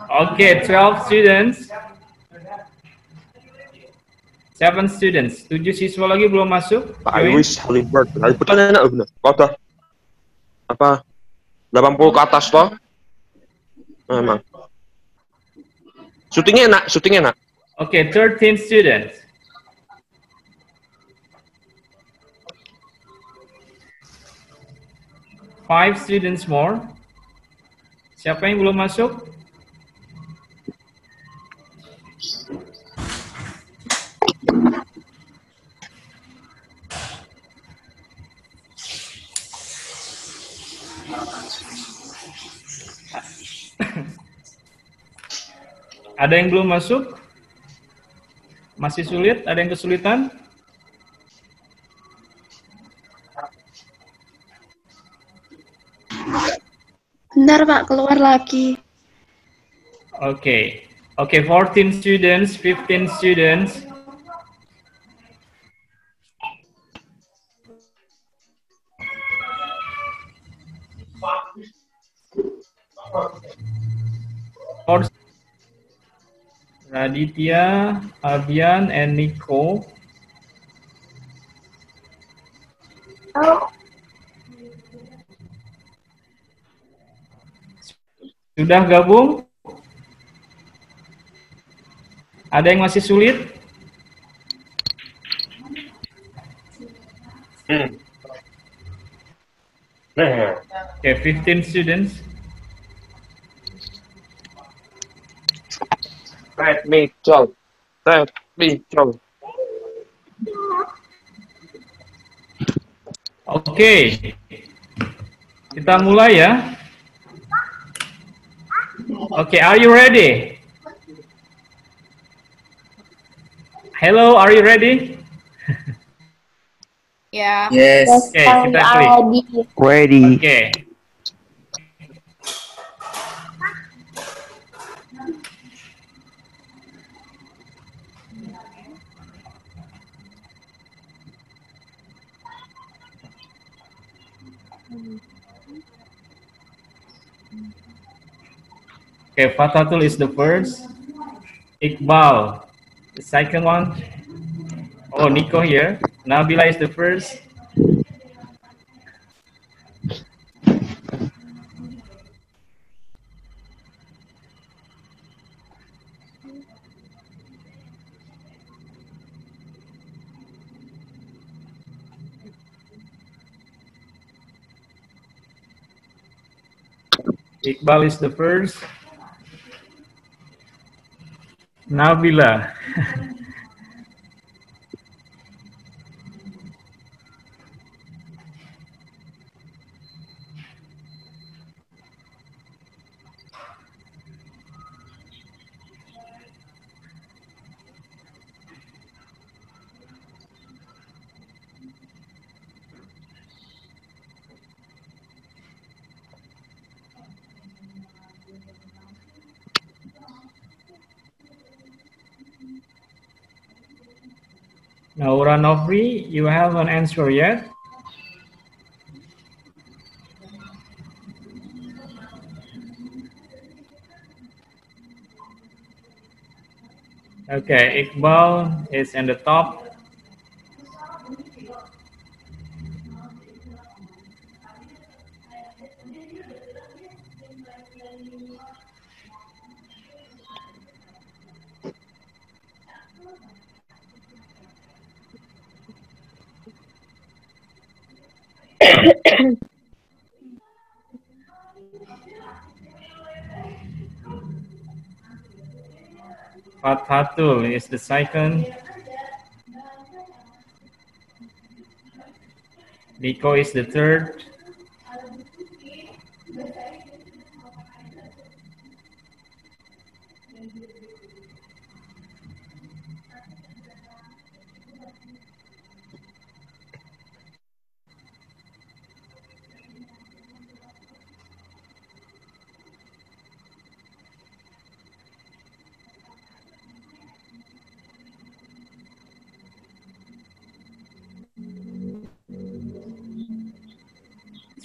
Okay, 12 students. 7 students. 7 siswa lagi belum masuk. Pak Iwis Halibert. Halibertnya enak bener. Udah apa 80 ke atas toh? Memang. Syutingnya enak. Okay, 13 students. Five students more. Siapa yang belum masuk? Ada yang belum masuk? Masih sulit? Ada yang kesulitan? Bentar, Pak, keluar lagi. Okay. Okay, 14 students, 15 students. Raditya, Abian, and Nico. Sudah gabung? Ada yang masih sulit? Okay, 15 students. Red Mitchell. Oke, kita mulai ya. Oke, are you ready? Hello, are you ready? Ya. Yes. Oke, kita klik. Ready. Oke. Okay, Fatatul is the first. Iqbal, the second one. Oh, Nico here. Nabila is the first. Iqbal is the first. Nabila. Naura Nofri, you haven't answered yet? Okay, Iqbal is in the top. Fathatul is the second. Nico is the third.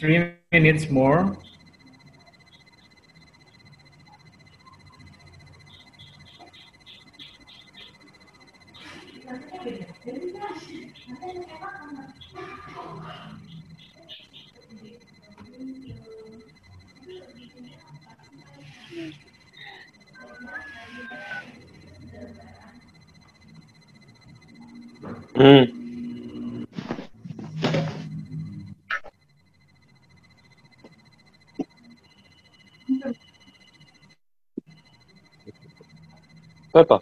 Three minutes more. Tới rồi.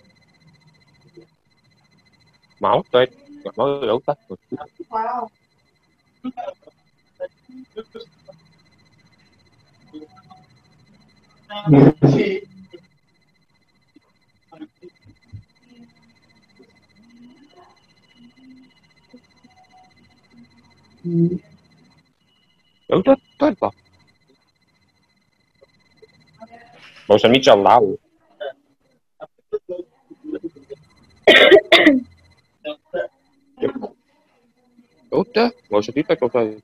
Máu tới. Máu đủ tới. Đủ tới rồi. Mau usah mikir tahu. Udah, nggak usah kita kalau saya.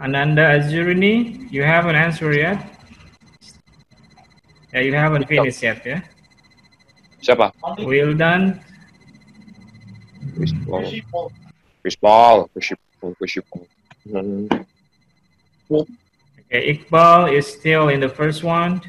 Ananda Azurini, you haven't answered yet? Yeah, you haven't finished yet, yeah? Siapa? Wildan. Fishball. Okay, Iqbal is still in the first one.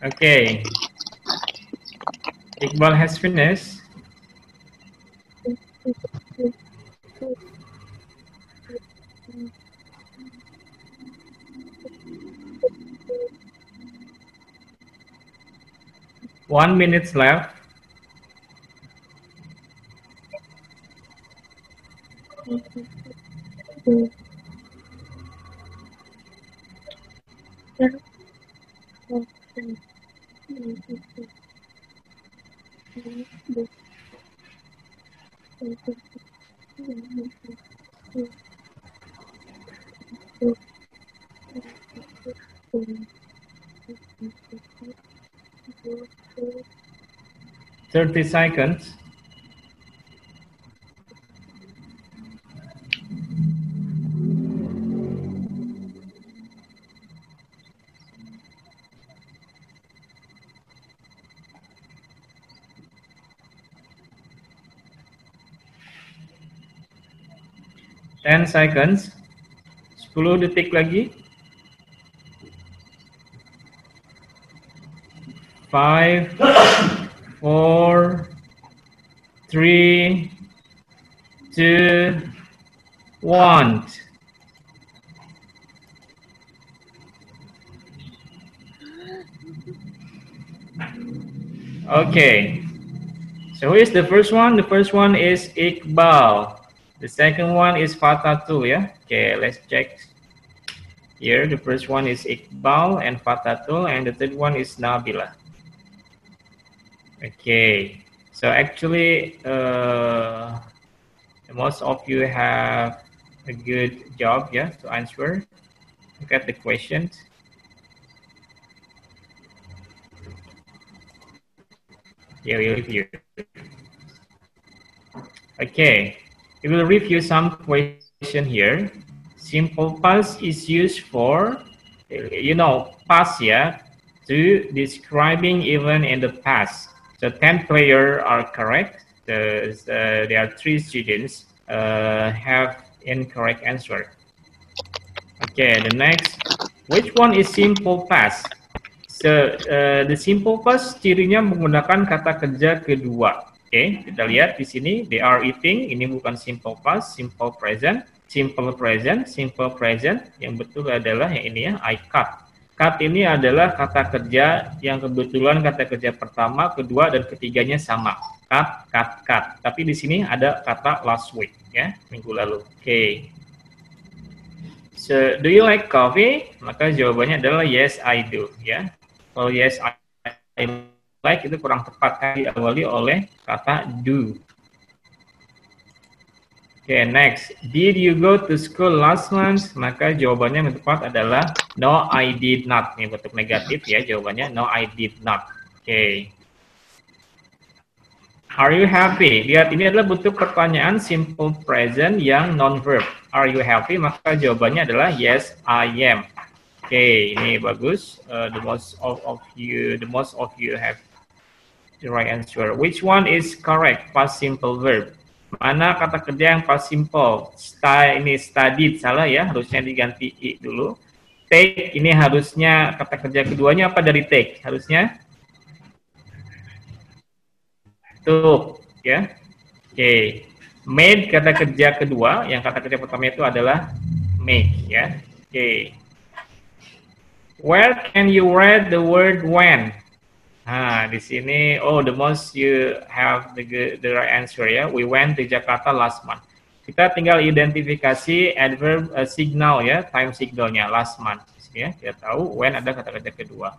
Okay. Iqbal has finished. One minute left. Thirty seconds. Ten seconds. 10 detik lagi. 5, 4, 3, 2, 1. Okay. So who is the first one? The first one is Iqbal. The second one is Fatatul, yeah? Okay, let's check. Here, the first one is Iqbal and Fatatul, and the third one is Nabila. Okay, so actually, most of you have a good job, yeah, to answer. Look at the questions. Yeah, we'll review. Okay, we will review some question here. Simple past is used for, past, yeah, to describing event in the past. So 10 players are correct. There are 3 students have incorrect answer. Okay, the next, which one is simple past? So the simple past cirinya menggunakan kata kerja kedua. Okay, kita lihat di sini, they are eating. Ini bukan simple past, simple present. Simple present, simple present. Yang betul adalah yang ini ya, I cut. Cut ini adalah kata kerja yang kebetulan kata kerja pertama, kedua, dan ketiganya sama. Cut, cut, cut. Tapi di sini ada kata last week, ya, minggu lalu. Okay. So, do you like coffee? Maka jawabannya adalah yes, I do. Ya. Kalau yes, I like itu kurang tepat, kan diawali oleh kata do. Okay, next. Did you go to school last month? Maka jawabannya yang tepat adalah no, I did not. Ini bentuk negatif ya, jawabannya no, I did not. Okay. Are you happy? Lihat, ini adalah bentuk pertanyaan simple present yang non-verb. Are you happy? Maka jawabannya adalah yes, I am. Okay, ini bagus. The most of you have the right answer. Which one is correct? Past simple verb. Mana kata kerja yang past simple? Ini studied, salah ya, harusnya diganti I dulu. Take, ini harusnya kata kerja keduanya apa dari take? Harusnya took, ya. Oke. Made kata kerja kedua, yang kata kerja pertama itu adalah make, ya. Oke. Where can you read the word when? Nah, di sini, the most you have the right answer ya. We went to Jakarta last month. Kita tinggal identifikasi adverb signal ya, time signalnya last month. Ya, kita tahu when ada kata kerja kedua.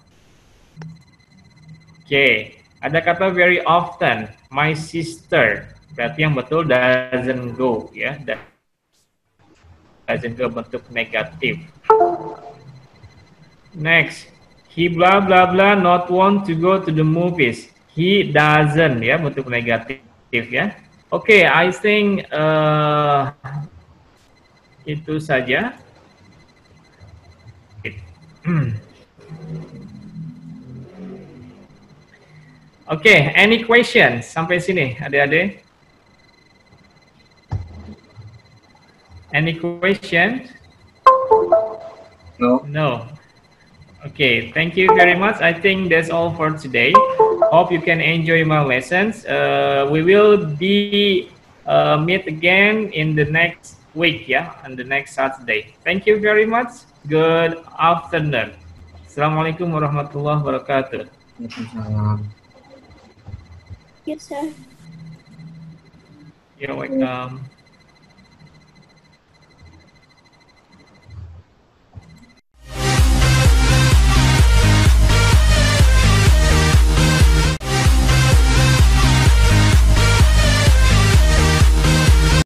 Oke, ada kata very often. My sister. Berarti yang betul doesn't go ya. Doesn't go bentuk negatif. Next. He blah blah blah not want to go to the movies. He doesn't ya, bentuk negatif ya. Oke, I think itu saja. Oke, any questions sampai sini, adik-adik? Any questions? No. No. Okay, thank you very much. I think that's all for today. Hope you can enjoy my lessons. We will be meet again in the next week, yeah, on the next Saturday. Thank you very much. Good afternoon. Assalamualaikum warahmatullahi wabarakatuh. Yes, sir. You're welcome.